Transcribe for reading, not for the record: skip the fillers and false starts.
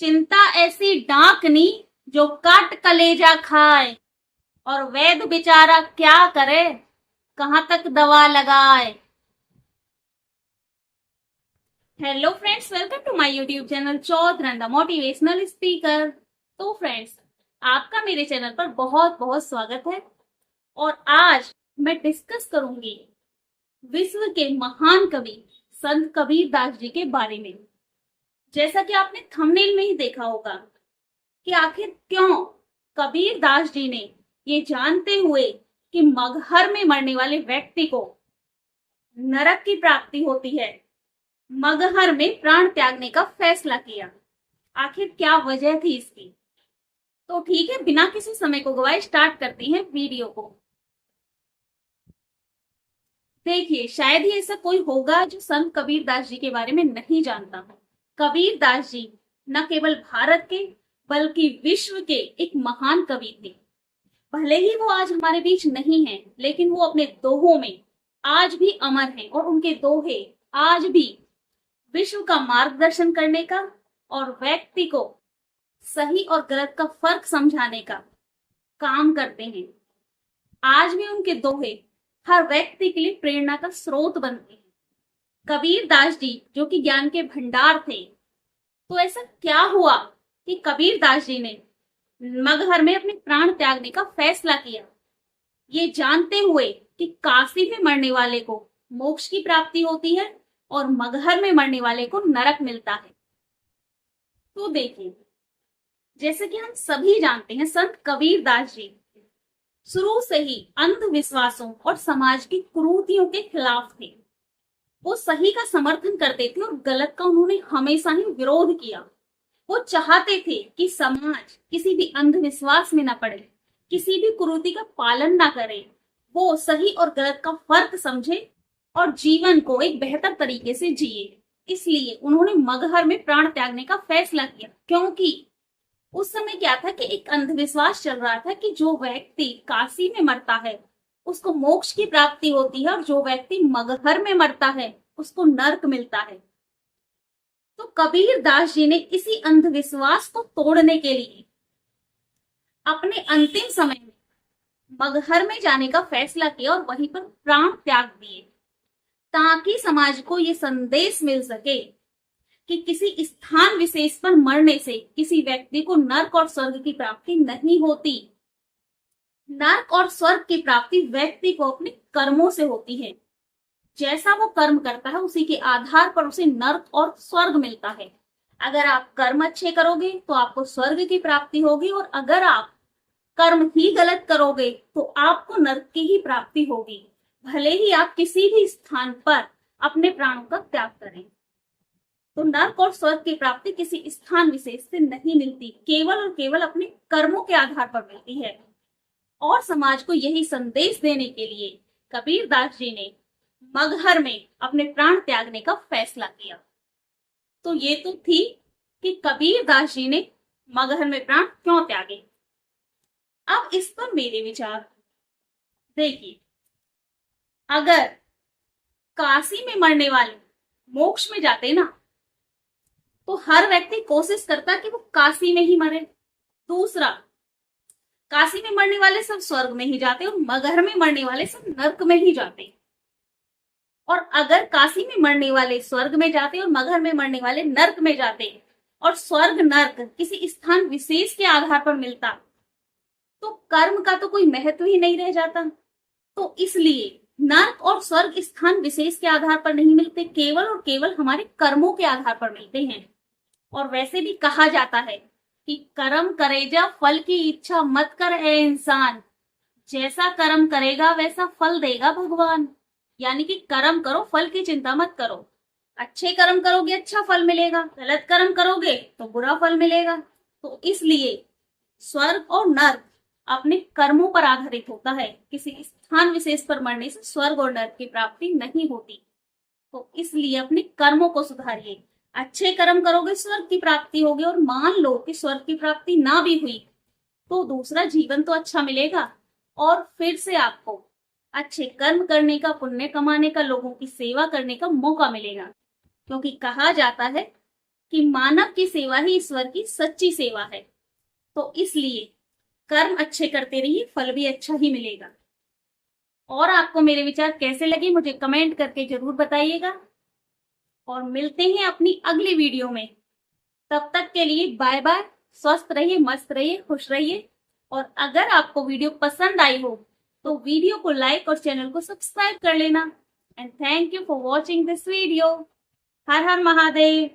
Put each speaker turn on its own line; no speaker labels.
चिंता ऐसी डाकनी जो काट कलेजा खाए, और वैद्य बेचारा क्या करे, कहाँ तक दवा लगाए। Hello friends, welcome to my YouTube channel Chaudharan the motivational speaker. तो फ्रेंड्स, आपका मेरे चैनल पर बहुत बहुत स्वागत है। और आज मैं डिस्कस करूंगी विश्व के महान कवि संत कबीर दास जी के बारे में। जैसा कि आपने थंबनेल में ही देखा होगा कि आखिर क्यों कबीर दास जी ने ये जानते हुए कि मगहर में मरने वाले व्यक्ति को नरक की प्राप्ति होती है, मगहर में प्राण त्यागने का फैसला किया। आखिर क्या वजह थी इसकी? तो ठीक है, बिना किसी समय को गवाए स्टार्ट करते हैं वीडियो को। देखिए, शायद ही ऐसा कोई होगा जो संत कबीर दास जी के बारे में नहीं जानता हो। कबीर दास जी न केवल भारत के बल्कि विश्व के एक महान कवि थे। भले ही वो आज हमारे बीच नहीं है, लेकिन वो अपने दोहों में आज भी अमर हैं और उनके दोहे आज भी विश्व का मार्गदर्शन करने का और व्यक्ति को सही और गलत का फर्क समझाने का काम करते हैं। आज भी उनके दोहे हर व्यक्ति के लिए प्रेरणा का स्रोत बनते हैं। कबीर दास जी जो कि ज्ञान के भंडार थे, तो ऐसा क्या हुआ कि कबीर दास जी ने मगहर में अपने प्राण त्यागने का फैसला किया, ये जानते हुए कि काशी में मरने वाले को मोक्ष की प्राप्ति होती है और मगहर में मरने वाले को नरक मिलता है। तो देखिए, जैसे कि हम सभी जानते हैं, संत कबीर दास जी शुरू से ही अंधविश्वासों और समाज की कुरीतियों के खिलाफ थे। वो सही का समर्थन करते थे और गलत का उन्होंने हमेशा ही विरोध किया। वो चाहते थे कि समाज किसी भी अंधविश्वास में न पड़े, किसी भी कुरीति का पालन ना करे। वो सही और गलत का फर्क समझे और जीवन को एक बेहतर तरीके से जिए। इसलिए उन्होंने मगहर में प्राण त्यागने का फैसला किया, क्योंकि उस समय क्या था कि एक अंधविश्वास चल रहा था कि जो व्यक्ति काशी में मरता है उसको मोक्ष की प्राप्ति होती है और जो व्यक्ति मगहर में मरता है उसको नरक मिलता है। तो कबीर दास जी ने इसी अंधविश्वास को तोड़ने के लिए अपने अंतिम समय में मगहर में जाने का फैसला किया और वहीं पर प्राण त्याग दिए, ताकि समाज को ये संदेश मिल सके कि किसी स्थान विशेष पर मरने से किसी व्यक्ति को नरक और स्वर्ग की प्राप्ति नहीं होती। नरक और स्वर्ग की प्राप्ति व्यक्ति को अपने कर्मों से होती है। जैसा वो कर्म करता है उसी के आधार पर उसे नरक और स्वर्ग मिलता है। अगर आप कर्म अच्छे करोगे तो आपको स्वर्ग की प्राप्ति होगी, और अगर आप कर्म ही गलत करोगे तो आपको नरक की ही प्राप्ति होगी, भले ही आप किसी भी स्थान पर अपने प्राणों का त्याग करें। तो नरक और स्वर्ग की प्राप्ति किसी स्थान विशेष से नहीं मिलती, केवल और केवल अपने कर्मों के आधार पर मिलती है। और समाज को यही संदेश देने के लिए कबीर दास जी ने मगहर में अपने प्राण त्यागने का फैसला किया। तो ये तो थी कि कबीर दास जी ने मगहर में प्राण क्यों त्यागे। अब इस पर मेरे विचार देखिए, अगर काशी में मरने वाले मोक्ष में जाते ना, तो हर व्यक्ति कोशिश करता कि वो काशी में ही मरे। दूसरा, काशी में मरने वाले सब स्वर्ग में ही जाते और मगहर में मरने वाले सब नरक में ही जाते। और अगर काशी में मरने वाले स्वर्ग में जाते और मगहर में मरने वाले नरक में जाते, और स्वर्ग नरक किसी स्थान विशेष के आधार पर मिलता, तो कर्म का तो कोई महत्व ही नहीं रह जाता। तो इसलिए नरक और स्वर्ग स्थान विशेष के आधार पर नहीं मिलते, केवल और केवल हमारे कर्मों के आधार पर मिलते हैं। और वैसे भी कहा जाता है कि कर्म करेजा फल की इच्छा मत कर ए इंसान, जैसा कर्म करेगा वैसा फल देगा भगवान। यानी कि कर्म करो, फल की चिंता मत करो। अच्छे कर्म करोगे अच्छा फल मिलेगा, गलत कर्म करोगे तो बुरा फल मिलेगा। तो इसलिए स्वर्ग और नरक अपने कर्मों पर आधारित होता है। किसी स्थान विशेष पर मरने से स्वर्ग और नरक की प्राप्ति नहीं होती। तो इसलिए अपने कर्मों को सुधारिए। अच्छे कर्म करोगे स्वर्ग की प्राप्ति होगी, और मान लो कि स्वर्ग की प्राप्ति ना भी हुई तो दूसरा जीवन तो अच्छा मिलेगा, और फिर से आपको अच्छे कर्म करने का, पुण्य कमाने का, लोगों की सेवा करने का मौका मिलेगा। क्योंकि कहा जाता है कि मानव की सेवा ही ईश्वर की सच्ची सेवा है। तो इसलिए कर्म अच्छे करते रहिए, फल भी अच्छा ही मिलेगा। और आपको मेरे विचार कैसे लगे मुझे कमेंट करके जरूर बताइएगा, और मिलते हैं अपनी अगली वीडियो में। तब तक के लिए बाय बाय। स्वस्थ रहिए, मस्त रहिए, खुश रहिए। और अगर आपको वीडियो पसंद आई हो तो वीडियो को लाइक और चैनल को सब्सक्राइब कर लेना। And thank you for watching this video. Her her Mahadev.